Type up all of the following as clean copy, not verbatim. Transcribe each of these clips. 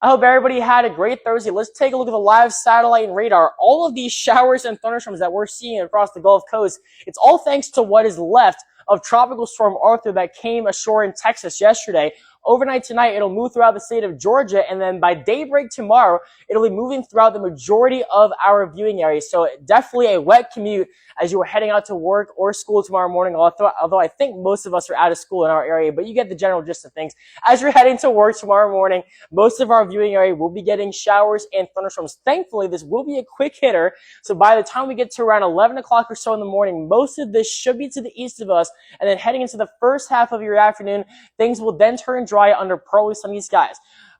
I hope everybody had a great Thursday. Let's take a look at the live satellite and radar. All of these showers and thunderstorms that we're seeing across the Gulf Coast, it's all thanks to what is left of Tropical Storm Arthur that came ashore in Texas yesterday. Overnight tonight, it'll move throughout the state of Georgia, and then by daybreak tomorrow, it'll be moving throughout the majority of our viewing areas. So definitely a wet commute as you are heading out to work or school tomorrow morning, although I think most of us are out of school in our area, but you get the general gist of things. As you're heading to work tomorrow morning, most of our viewing area will be getting showers and thunderstorms. Thankfully, this will be a quick hitter, so by the time we get to around 11 o'clock or so in the morning, most of this should be to the east of us, and then heading into the first half of your afternoon, things will then turn dry under partly sunny skies.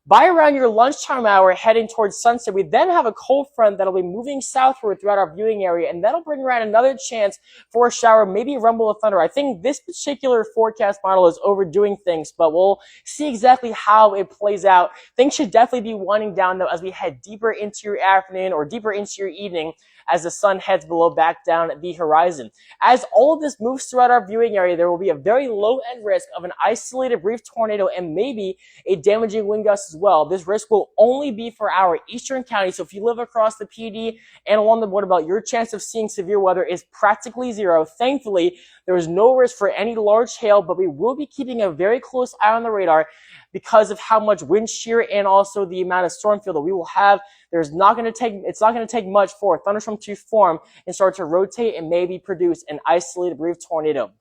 By around your lunchtime hour heading towards sunset, we then have a cold front that'll be moving southward throughout our viewing area, and that'll bring around another chance for a shower, maybe a rumble of thunder. I think this particular forecast model is overdoing things, but we'll see exactly how it plays out. Things should definitely be winding down, though, as we head deeper into your afternoon or deeper into your evening as the sun heads below back down the horizon. As all of this moves throughout our viewing area, there will be a very low-end risk of an isolated brief tornado and maybe a damaging wind gust as well. This risk will only be for our eastern counties, so if you live across the PD and along the border belt, your chance of seeing severe weather is practically zero. Thankfully, there is no risk for any large hail, but we will be keeping a very close eye on the radar because of how much wind shear and also the amount of storm field that we will have. It's not going to take much for a thunderstorm to form and start to rotate and maybe produce an isolated brief tornado.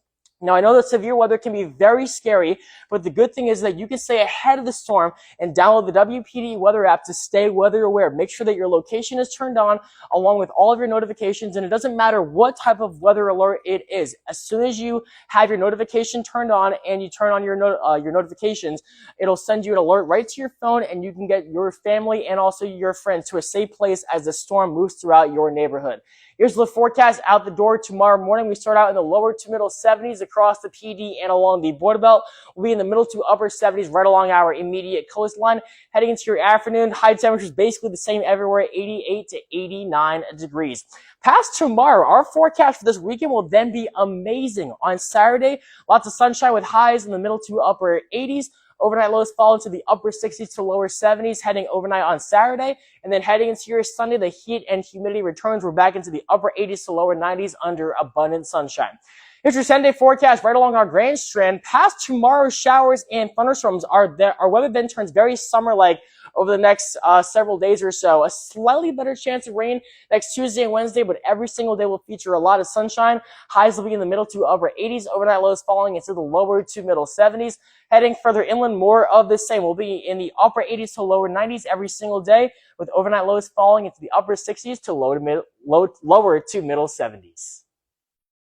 Now, I know that severe weather can be very scary, but the good thing is that you can stay ahead of the storm and download the WPD weather app to stay weather aware. Make sure that your location is turned on along with all of your notifications, and it doesn't matter what type of weather alert it is. As soon as you have your notification turned on and you turn on your notifications, it'll send you an alert right to your phone, and you can get your family and also your friends to a safe place as the storm moves throughout your neighborhood. Here's the forecast out the door tomorrow morning. We start out in the lower to middle 70s across the PD and along the border belt. We'll be in the middle to upper 70s right along our immediate coastline. Heading into your afternoon, high temperatures basically the same everywhere, 88 to 89 degrees. Past tomorrow, our forecast for this weekend will then be amazing. On Saturday, lots of sunshine with highs in the middle to upper 80s. Overnight lows fall into the upper 60s to lower 70s heading overnight on Saturday. And then heading into your Sunday, the heat and humidity returns. We're back into the upper 80s to lower 90s under abundant sunshine. Here's your 7-day forecast right along our Grand Strand. Past tomorrow's showers and thunderstorms our weather then turns very summer-like over the next several days or so. A slightly better chance of rain next Tuesday and Wednesday, but every single day will feature a lot of sunshine. Highs will be in the middle to upper 80s, overnight lows falling into the lower to middle 70s. Heading further inland, more of the same. We'll be in the upper 80s to lower 90s every single day, with overnight lows falling into the upper 60s to lower to middle 70s.